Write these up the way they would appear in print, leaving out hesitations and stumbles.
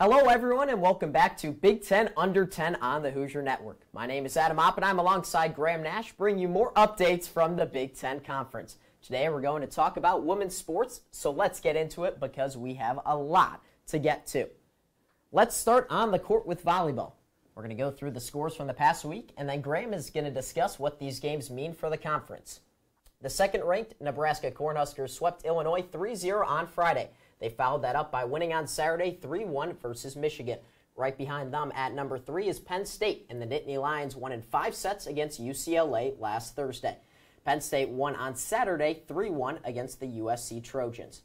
Hello, everyone, and welcome back to Big Ten Under 10 on the Hoosier Network. My name is Adam Opp, and I'm alongside Graham Nash, bringing you more updates from the Big Ten Conference. Today, we're going to talk about women's sports, so let's get into it because we have a lot to get to. Let's start on the court with volleyball. We're going to go through the scores from the past week, and then Graham is going to discuss what these games mean for the conference. The second-ranked Nebraska Cornhuskers swept Illinois 3-0 on Friday. They followed that up by winning on Saturday 3-1 versus Michigan. Right behind them at number 3 is Penn State, and the Nittany Lions won in 5 sets against UCLA last Thursday. Penn State won on Saturday 3-1 against the USC Trojans.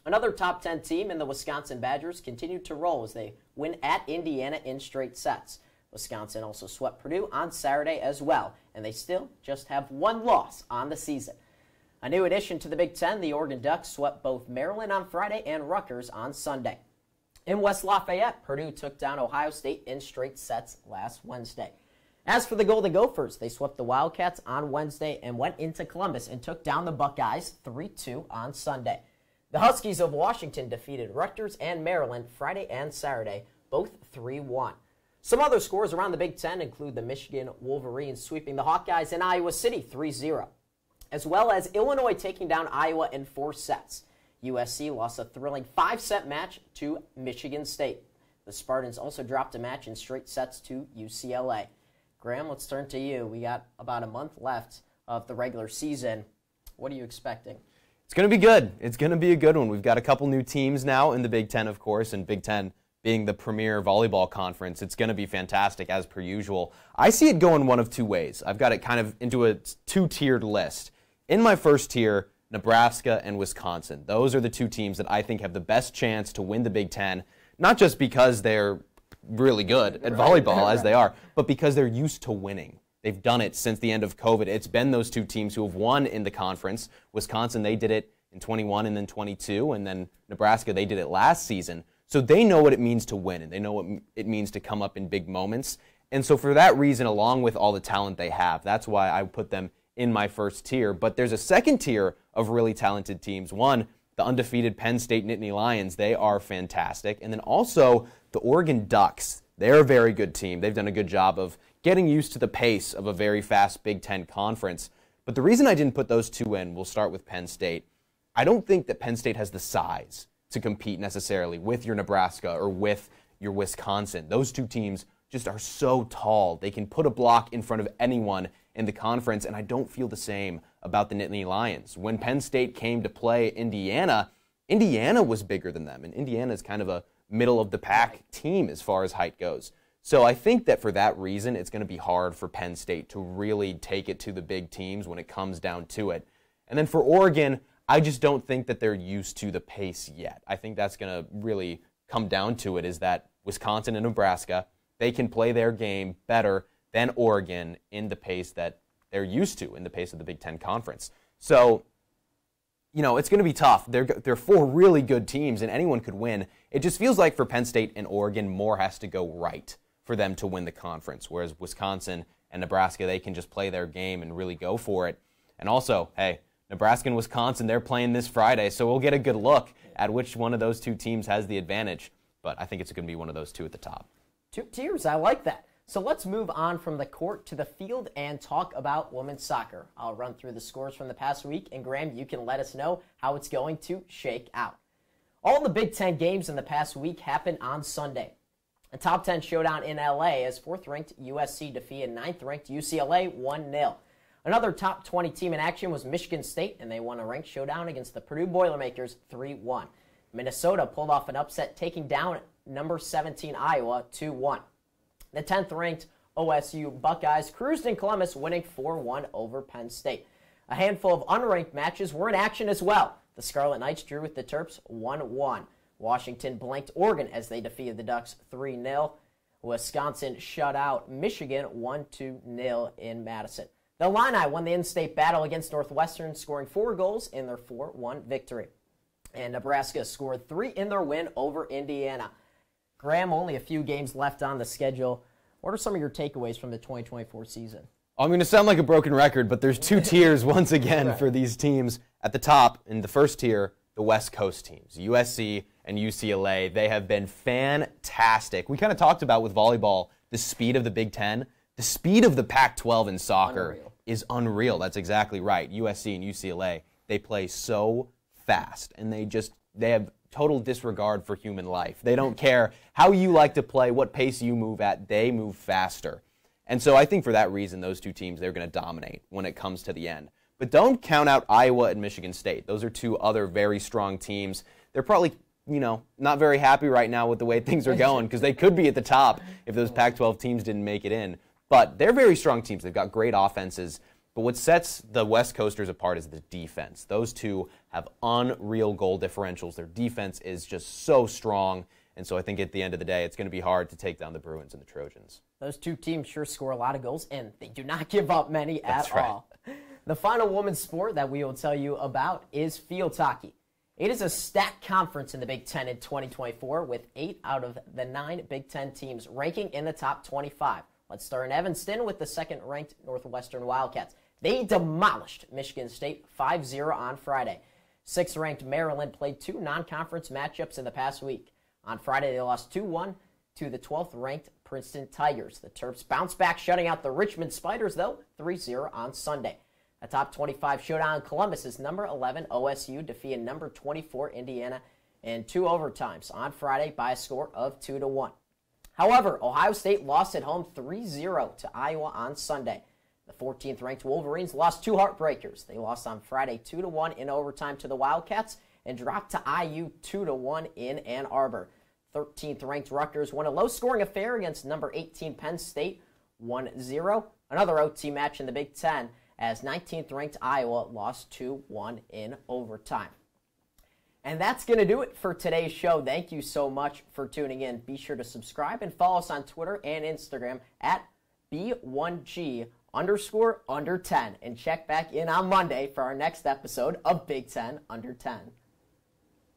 Another top 10 team in the Wisconsin Badgers continued to roll as they win at Indiana in straight sets. Wisconsin also swept Purdue on Saturday as well, and they still just have one loss on the season. A new addition to the Big Ten, the Oregon Ducks swept both Maryland on Friday and Rutgers on Sunday. In West Lafayette, Purdue took down Ohio State in straight sets last Wednesday. As for the Golden Gophers, they swept the Wildcats on Wednesday and went into Columbus and took down the Buckeyes 3-2 on Sunday. The Huskies of Washington defeated Rutgers and Maryland Friday and Saturday, both 3-1. Some other scores around the Big Ten include the Michigan Wolverines sweeping the Hawkeyes in Iowa City 3-0. As well as Illinois taking down Iowa in 4 sets. USC lost a thrilling 5-set match to Michigan State. The Spartans also dropped a match in straight sets to UCLA. Graham, let's turn to you. We got about a month left of the regular season. What are you expecting? It's going to be good. It's going to be a good one. We've got a couple new teams now in the Big Ten, of course, and Big Ten being the premier volleyball conference. It's going to be fantastic as per usual. I see it going one of two ways. I've got it kind of into a two-tiered list. In my first tier, Nebraska and Wisconsin. Those are the two teams that I think have the best chance to win the Big Ten, not just because they're really good at volleyball as they are, but because they're used to winning. They've done it since the end of COVID. It's been those two teams who have won in the conference. Wisconsin, they did it in 21 and then 22, and then Nebraska, they did it last season. So they know what it means to win, and they know what it means to come up in big moments. And so for that reason, along with all the talent they have, that's why I put them in my first tier. But there's a second tier of really talented teams. One, the undefeated Penn State Nittany Lions. They are fantastic. And then also the Oregon Ducks. They're a very good team. They've done a good job of getting used to the pace of a very fast Big Ten conference. But the reason I didn't put those two in, we'll start with Penn State. I don't think that Penn State has the size to compete necessarily with your Nebraska or with your Wisconsin. Those two teams just are so tall. They can put a block in front of anyone in the conference, and I don't feel the same about the Nittany Lions. When Penn State came to play Indiana, Indiana was bigger than them, and Indiana is kind of a middle-of-the-pack team as far as height goes. So I think that for that reason, it's going to be hard for Penn State to really take it to the big teams when it comes down to it. And then for Oregon, I just don't think that they're used to the pace yet. I think that's going to really come down to it, is that Wisconsin and Nebraska, they can play their game better than Oregon in the pace that they're used to, in the pace of the Big Ten Conference. So, you know, it's going to be tough. They're 4 really good teams, and anyone could win. It just feels like for Penn State and Oregon, more has to go right for them to win the conference, whereas Wisconsin and Nebraska, they can just play their game and really go for it. And also, hey, Nebraska and Wisconsin, they're playing this Friday, so we'll get a good look at which one of those two teams has the advantage. But I think it's going to be one of those two at the top. 2 tiers, I like that. So let's move on from the court to the field and talk about women's soccer. I'll run through the scores from the past week, and Graham, you can let us know how it's going to shake out. All the Big Ten games in the past week happened on Sunday. A top 10 showdown in LA as 4th-ranked USC defeated 9th-ranked UCLA 1-0. Another top 20 team in action was Michigan State, and they won a ranked showdown against the Purdue Boilermakers 3-1. Minnesota pulled off an upset, taking down number 17 Iowa 2-1. The 10th-ranked OSU Buckeyes cruised in Columbus, winning 4-1 over Penn State. A handful of unranked matches were in action as well. The Scarlet Knights drew with the Terps 1-1. Washington blanked Oregon as they defeated the Ducks 3-0. Wisconsin shut out Michigan 1-0 in Madison. The Illini won the in-state battle against Northwestern, scoring 4 goals in their 4-1 victory. And Nebraska scored 3 in their win over Indiana. Graham, only a few games left on the schedule. What are some of your takeaways from the 2024 season? I'm going to sound like a broken record, but there's 2 tiers once again for these teams. At the top, in the first tier, the West Coast teams, USC and UCLA. They have been fantastic. We kind of talked about with volleyball the speed of the Big Ten. The speed of the Pac-12 in soccer is unreal. That's exactly right. USC and UCLA, they play so fast, and they have total disregard for human life. They don't care how you like to play, what pace you move at. They move faster. And so I think for that reason, those two teams, they're going to dominate when it comes to the end. But don't count out Iowa and Michigan State. Those are two other very strong teams. They're probably, not very happy right now with the way things are going because they could be at the top if those Pac-12 teams didn't make it in. But they're very strong teams. They've got great offenses. But what sets the West Coasters apart is the defense. Those two have unreal goal differentials. Their defense is just so strong. And so I think at the end of the day, it's going to be hard to take down the Bruins and the Trojans. Those two teams sure score a lot of goals, and they do not give up many That's at right. all. The final women's sport that we will tell you about is field hockey. It is a stacked conference in the Big Ten in 2024 with 8 out of the 9 Big Ten teams ranking in the top 25. Let's start in Evanston with the second-ranked Northwestern Wildcats. They demolished Michigan State 5-0 on Friday. 6th-ranked Maryland played 2 non-conference matchups in the past week. On Friday, they lost 2-1 to the 12th-ranked Princeton Tigers. The Terps bounced back, shutting out the Richmond Spiders, though, 3-0 on Sunday. A top 25 showdown in Columbus is number 11 OSU defeated number 24 Indiana in 2 overtimes on Friday by a score of 2-1. However, Ohio State lost at home 3-0 to Iowa on Sunday. The 14th-ranked Wolverines lost 2 heartbreakers. They lost on Friday 2-1 in overtime to the Wildcats and dropped to IU 2-1 in Ann Arbor. 13th-ranked Rutgers won a low-scoring affair against number 18 Penn State 1-0. Another OT match in the Big Ten as 19th-ranked Iowa lost 2-1 in overtime. And that's going to do it for today's show. Thank you so much for tuning in. Be sure to subscribe and follow us on Twitter and Instagram at B1G_under10. And check back in on Monday for our next episode of Big Ten Under 10.